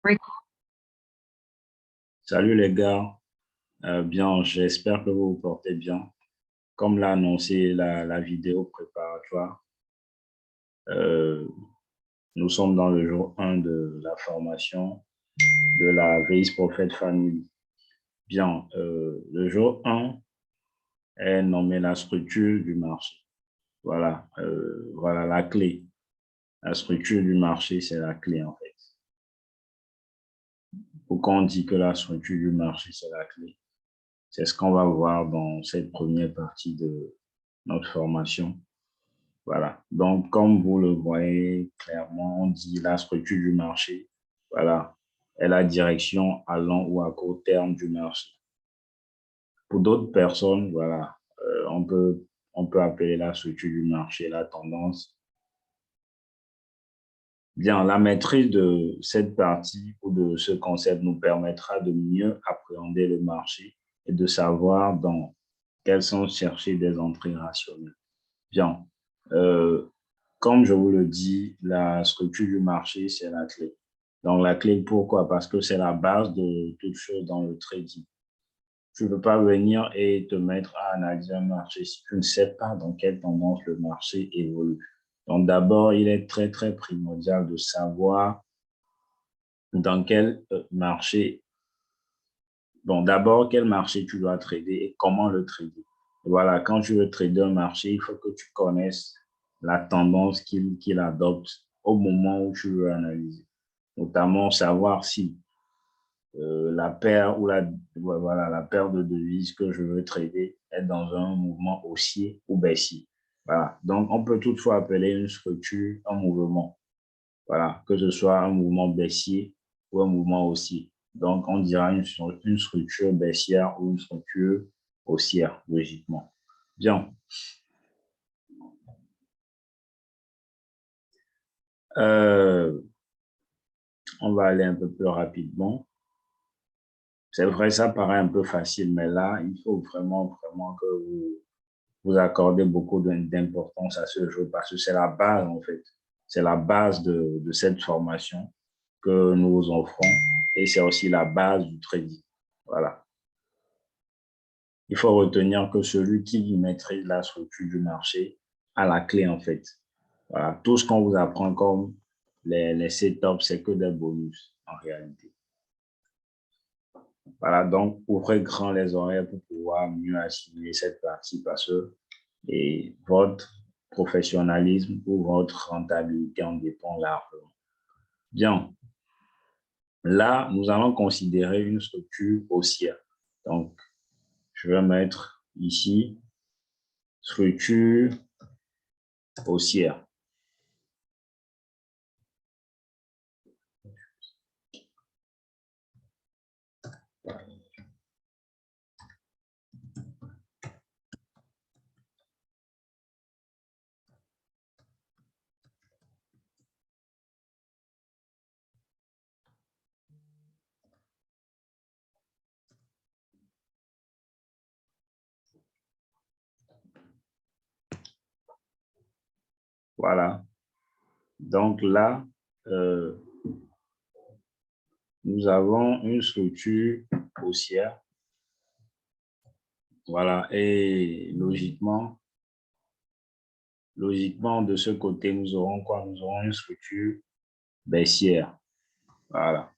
Oui. Salut les gars. Bien, j'espère que vous vous portez bien. Comme l'a annoncé la vidéo préparatoire, euh, nous sommes dans le jour 1 de la formation de la VX Prophet Family. Bien, le jour 1 est nommé la structure du marché. Voilà la clé. La structure du marché, c'est la clé en fait. Pourquoi on dit que la structure du marché, c'est la clé? C'est ce qu'on va voir dans cette première partie de notre formation. Voilà. Donc, comme vous le voyez clairement, on dit la structure du marché, voilà, est la direction à long ou à court terme du marché. Pour d'autres personnes, voilà, on peut appeler la structure du marché la tendance. Bien, la maîtrise de cette partie ou de ce concept nous permettra de mieux appréhender le marché et de savoir dans quel sens chercher des entrées rationnelles. Bien, euh, comme je vous le dis, la structure du marché, c'est la clé. Donc, la clé, pourquoi? Parce que c'est la base de toute chose dans le trading. Tu ne peux pas venir et te mettre à analyser un marché si tu ne sais pas dans quelle tendance le marché évolue. Donc, d'abord, il est très, très primordial de savoir dans quel marché, bon, d'abord, quel marché tu dois trader et comment le trader. Voilà, quand tu veux trader un marché, il faut que tu connaisses la tendance qu'il adopte au moment où tu veux analyser. Notamment, savoir si la paire ou la paire de devises que je veux trader est dans un mouvement haussier ou baissier. Voilà. Donc, on peut toutefois appeler une structure un mouvement. Voilà. Que ce soit un mouvement baissier ou un mouvement haussier. Donc, on dira une structure baissière ou une structure haussière, logiquement. Bien. Euh, on va aller un peu plus rapidement. C'est vrai, ça paraît un peu facile, mais là, il faut vraiment, vraiment que vous accordez beaucoup d'importance à ce jeu parce que c'est la base, en fait. C'est la base de cette formation que nous vous offrons et c'est aussi la base du trading. Voilà. Il faut retenir que celui qui maîtrise la structure du marché a la clé, en fait. Voilà. Tout ce qu'on vous apprend comme les setups, c'est que des bonus, en réalité. Voilà, donc ouvrez grand les oreilles pour pouvoir mieux assimiler cette partie parce que et votre professionnalisme ou votre rentabilité en dépend largement. Bien, là, nous allons considérer une structure haussière. Donc, je vais mettre ici structure haussière. Voilà. Donc là, euh, nous avons une structure haussière. Voilà. Et logiquement, de ce côté, nous aurons quoi? Nous aurons une structure baissière. Voilà.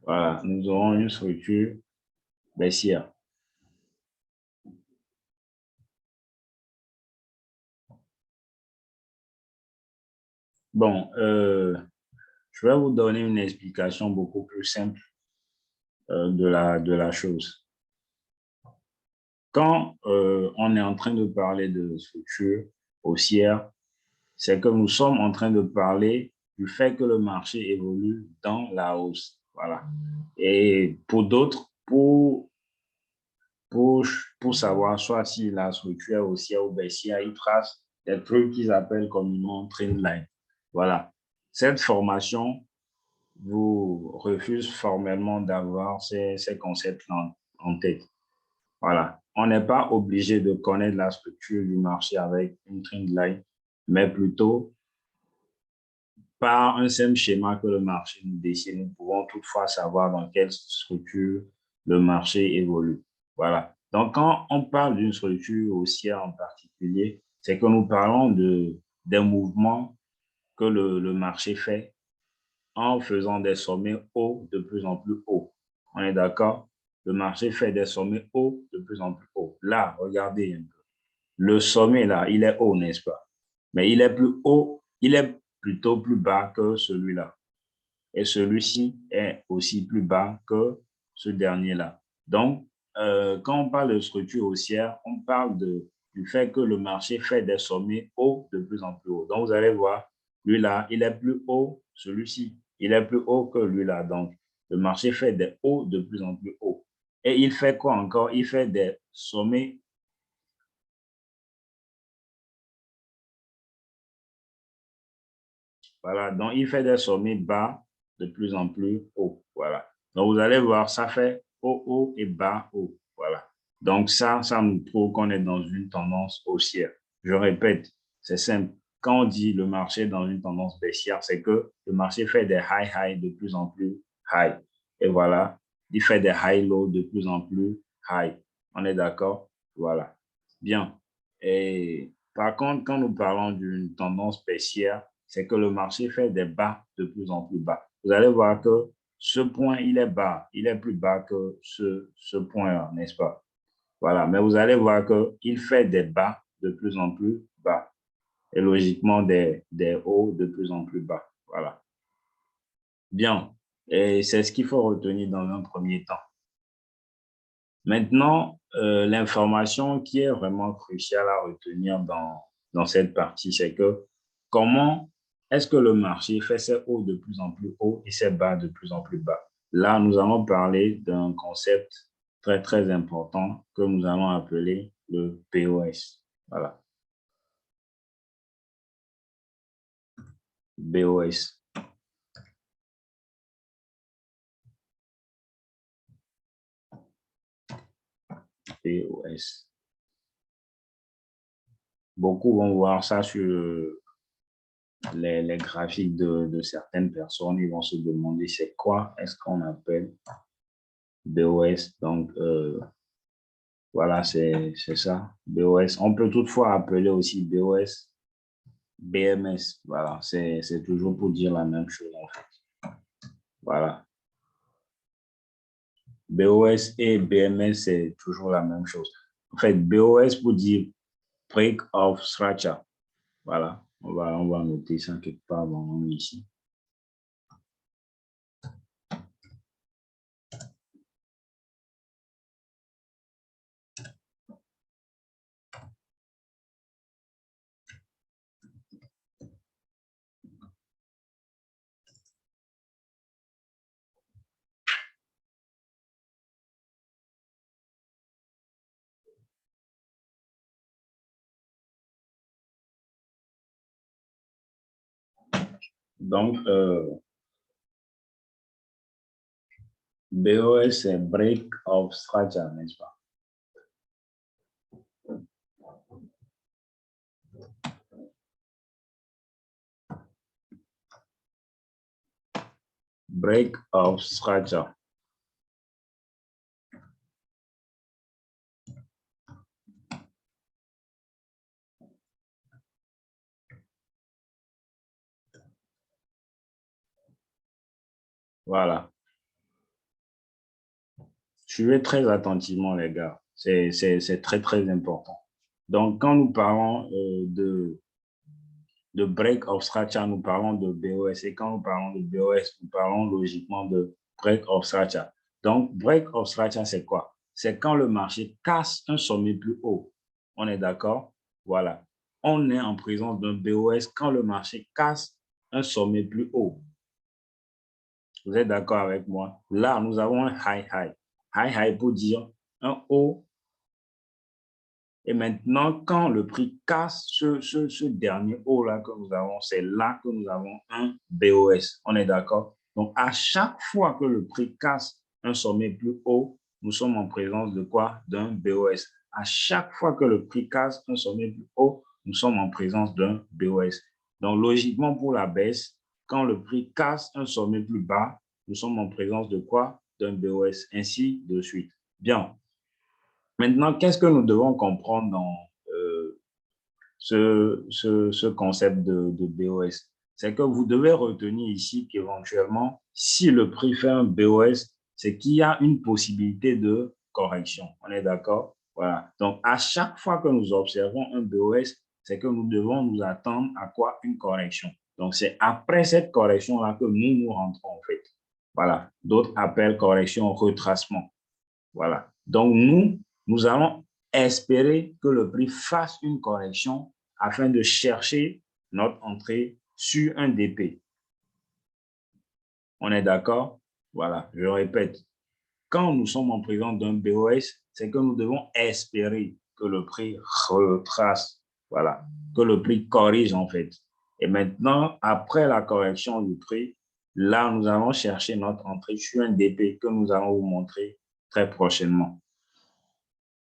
Voilà. Nous aurons une structure baissière. Bon, je vais vous donner une explication beaucoup plus simple de la chose. Quand on est en train de parler de structure haussière, c'est que nous sommes en train de parler du fait que le marché évolue dans la hausse. Voilà. Et pour d'autres, pour savoir soit si la structure est haussière ou baissière, ils tracent des trucs qu'ils appellent communément trendline. Voilà. Cette formation vous refuse formellement d'avoir ces concepts-là en tête. Voilà. On n'est pas obligé de connaître la structure du marché avec une trendline, mais plutôt par un simple schéma que le marché nous dessine, nous pouvons toutefois savoir dans quelle structure le marché évolue. Voilà. Donc, quand on parle d'une structure haussière en particulier, c'est que nous parlons des mouvements que le marché fait en faisant des sommets hauts de plus en plus hauts. On est d'accord? Le marché fait des sommets hauts de plus en plus hauts. Là, regardez un peu. Le sommet, là, il est haut, n'est-ce pas? Mais il est plus haut, il est plutôt plus bas que celui-là. Et celui-ci est aussi plus bas que ce dernier-là. Donc, quand on parle de structure haussière, on parle du fait que le marché fait des sommets hauts de plus en plus haut. Donc, vous allez voir, lui-là, il est plus haut, celui-ci, il est plus haut que lui-là. Donc, le marché fait des hauts de plus en plus hauts. Et il fait quoi encore? Il fait des sommets. Voilà, donc il fait des sommets bas de plus en plus haut. Voilà. Donc vous allez voir, ça fait haut, haut et bas, haut. Voilà. Donc ça nous prouve qu'on est dans une tendance haussière. Je répète, c'est simple. Quand on dit le marché est dans une tendance baissière, c'est que le marché fait des high high de plus en plus high. Et voilà, il fait des high low de plus en plus high. On est d'accord? Voilà. Bien. Et par contre, quand nous parlons d'une tendance baissière, c'est que le marché fait des bas de plus en plus bas. Vous allez voir que ce point, il est bas, il est plus bas que ce point-là, n'est-ce pas? Voilà, mais vous allez voir qu'il fait des bas de plus en plus bas et logiquement des hauts de plus en plus bas. Voilà. Bien, et c'est ce qu'il faut retenir dans un premier temps. Maintenant, l'information qui est vraiment cruciale à retenir dans cette partie, c'est que comment est-ce que le marché fait ses hauts de plus en plus hauts et ses bas de plus en plus bas? Là, nous allons parler d'un concept très, très important que nous allons appeler le POS. Voilà, BOS. POS. Beaucoup vont voir ça sur les graphiques de certaines personnes. Ils vont se demander c'est quoi est-ce qu'on appelle BOS. Donc, voilà, c'est ça, BOS. On peut toutefois appeler aussi BOS, BMS. Voilà, c'est toujours pour dire la même chose, en fait. Voilà. BOS et BMS, c'est toujours la même chose. En fait, BOS pour dire Break of Structure. Voilà, on va noter ça quelque part ici. Donc, BOS, c'est Break of Structure, n'est-ce pas? Break of Structure. Voilà. Suivez très attentivement, les gars. C'est très, très important. Donc, quand nous parlons de break of structure, nous parlons de BOS. Et quand nous parlons de BOS, nous parlons logiquement de break of structure. Donc, break of structure, c'est quoi? C'est quand le marché casse un sommet plus haut. On est d'accord? Voilà. On est en présence d'un BOS quand le marché casse un sommet plus haut. Vous êtes d'accord avec moi? Là, nous avons un high high. High high pour dire un haut Et maintenant, quand le prix casse ce dernier haut-là que nous avons, c'est là que nous avons un BOS. On est d'accord? Donc, à chaque fois que le prix casse un sommet plus haut, nous sommes en présence de quoi? D'un BOS. À chaque fois que le prix casse un sommet plus haut, nous sommes en présence d'un BOS. Donc, logiquement, pour la baisse, quand le prix casse un sommet plus bas, nous sommes en présence de quoi? D'un BOS, ainsi de suite. Bien. Maintenant, qu'est-ce que nous devons comprendre dans ce concept de BOS? C'est que vous devez retenir ici qu'éventuellement, si le prix fait un BOS, c'est qu'il y a une possibilité de correction. On est d'accord? Voilà. Donc, à chaque fois que nous observons un BOS, c'est que nous devons nous attendre à quoi? Une correction. Donc, c'est après cette correction-là que nous rentrons, en fait. Voilà. D'autres appellent correction retracement. Voilà. Donc, nous allons espérer que le prix fasse une correction afin de chercher notre entrée sur un DP. On est d'accord? Voilà, je répète. Quand nous sommes en présence d'un BOS, c'est que nous devons espérer que le prix retrace, voilà, que le prix corrige en fait. Et maintenant, après la correction du prix, là, nous allons chercher notre entrée sur un DP que nous allons vous montrer très prochainement.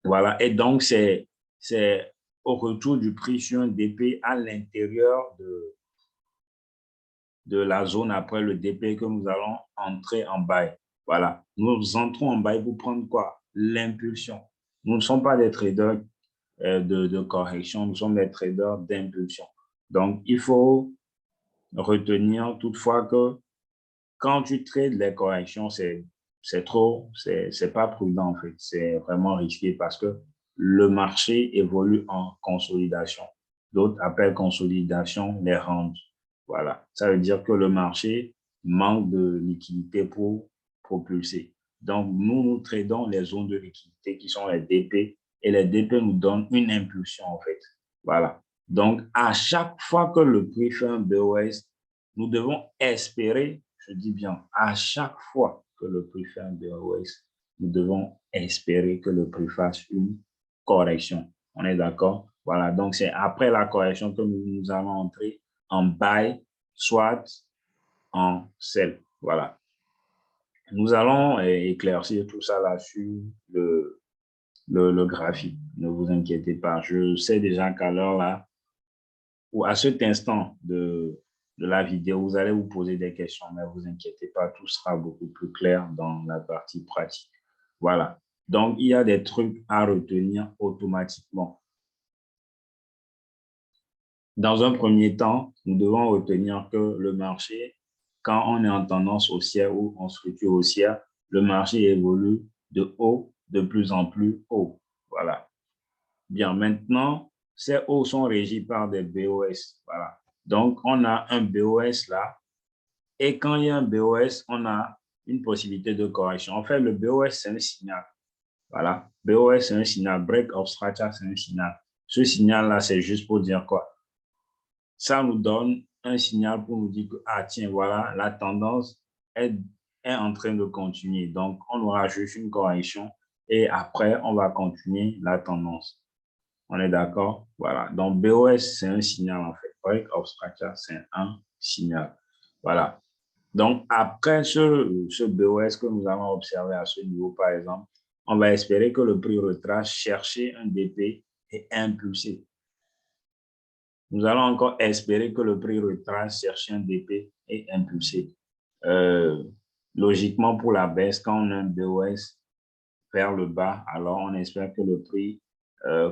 Voilà, et donc c'est au retour du prix sur un DP à l'intérieur de la zone après le DP que nous allons entrer en bail. Voilà, nous entrons en bail pour prendre quoi? L'impulsion. Nous ne sommes pas des traders de correction, nous sommes des traders d'impulsion. Donc, il faut retenir toutefois que quand tu trades les corrections, c'est pas prudent en fait. C'est vraiment risqué parce que le marché évolue en consolidation. D'autres appellent consolidation les ranges. Voilà. Ça veut dire que le marché manque de liquidité pour propulser. Donc, nous tradons les zones de liquidité qui sont les DP et les DP nous donnent une impulsion en fait. Voilà. Donc, à chaque fois que le prix fait un BOS, nous devons espérer, je dis bien, à chaque fois que le prix fait un BOS, nous devons espérer que le prix fasse une correction. On est d'accord? Voilà, donc c'est après la correction que nous allons entrer en buy, soit en sell. Voilà. Nous allons éclaircir tout ça là sur le graphique. Ne vous inquiétez pas. Je sais déjà qu'à l'heure là, ou à cet instant de la vidéo, vous allez vous poser des questions, mais ne vous inquiétez pas, tout sera beaucoup plus clair dans la partie pratique. Voilà. Donc, il y a des trucs à retenir automatiquement. Dans un premier temps, nous devons retenir que le marché, quand on est en tendance haussière ou en structure haussière, le marché évolue de haut de plus en plus haut. Voilà. Bien, maintenant, ces hauts sont régis par des BOS. Voilà. Donc, on a un BOS là. Et quand il y a un BOS, on a une possibilité de correction. En fait, le BOS, c'est un signal. Voilà. BOS, c'est un signal. Break of structure, c'est un signal. Ce signal-là, c'est juste pour dire quoi? Ça nous donne un signal pour nous dire que, ah tiens, voilà, la tendance est en train de continuer. Donc, on aura juste une correction et après, on va continuer la tendance. On est d'accord? Voilà. Donc, BOS, c'est un signal en fait. Break of structure, c'est un signal. Voilà. Donc, après ce BOS que nous allons observer à ce niveau, par exemple, on va espérer que le prix retrace, chercher un DP et impulser. Nous allons encore espérer que le prix retrace, chercher un DP et impulser. Logiquement, pour la baisse, quand on a un BOS vers le bas, alors on espère que le prix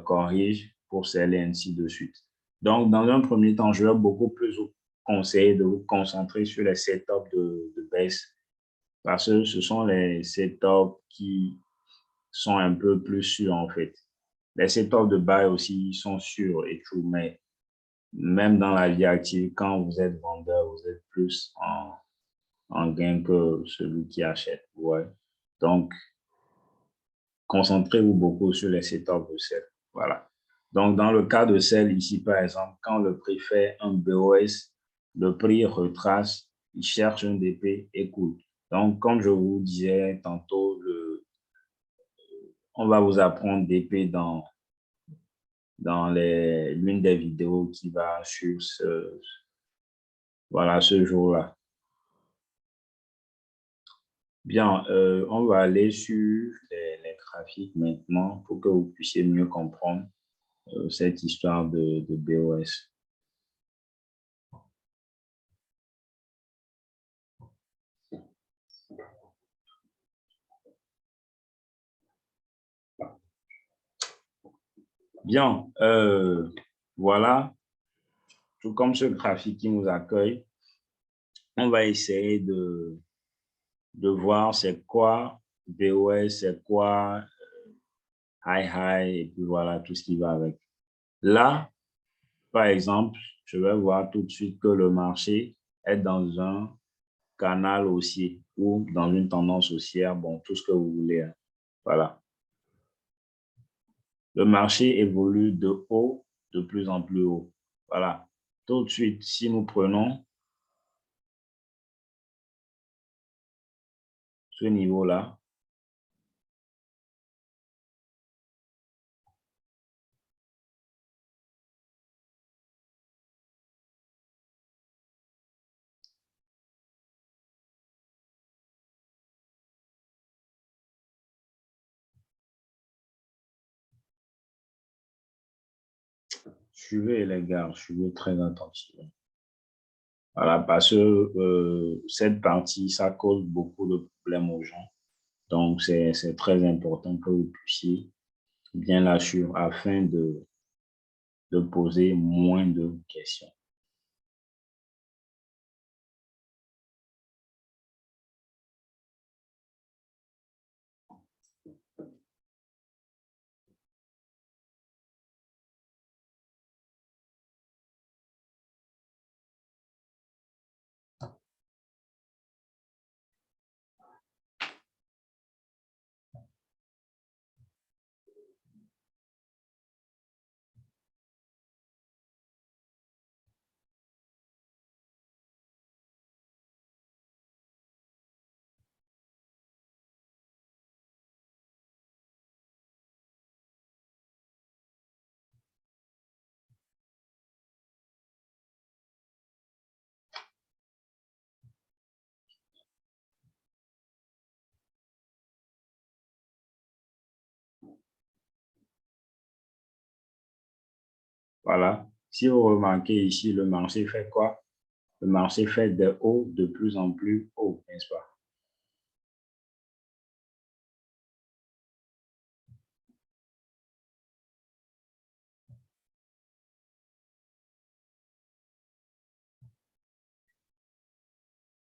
corrige pour sceller ainsi de suite. Donc, dans un premier temps, je vais beaucoup plus vous conseiller de vous concentrer sur les setups de baisse parce que ce sont les setups qui sont un peu plus sûrs en fait. Les setups de buy aussi sont sûrs et tout, mais même dans la vie active, quand vous êtes vendeur, vous êtes plus en gain que celui qui achète. Ouais. Donc, concentrez-vous beaucoup sur les setups de sell. Voilà. Donc, dans le cas de sell ici, par exemple, quand le prix fait un BOS, le prix retrace, il cherche un DP et coule. Donc, comme je vous disais tantôt, on va vous apprendre DP dans dans l'une des vidéos qui va sur voilà, ce jour-là. Bien, on va aller sur les graphiques maintenant pour que vous puissiez mieux comprendre cette histoire de BOS. Bien, voilà, tout comme ce graphique qui nous accueille, on va essayer de voir c'est quoi BOS, c'est quoi high, et puis voilà, tout ce qui va avec. Là, par exemple, je vais voir tout de suite que le marché est dans un canal haussier ou dans une tendance haussière, bon, tout ce que vous voulez, hein. Voilà. Le marché évolue de haut, de plus en plus haut. Voilà. Tout de suite, si nous prenons ce niveau-là, suivez les gars, suivez très attentivement. Voilà, parce que cette partie, ça cause beaucoup de problèmes aux gens. Donc, c'est très important que vous puissiez bien la suivre afin de poser moins de questions. Voilà. Si vous remarquez ici, le marché fait quoi? Le marché fait des hauts de plus en plus hauts, n'est-ce pas?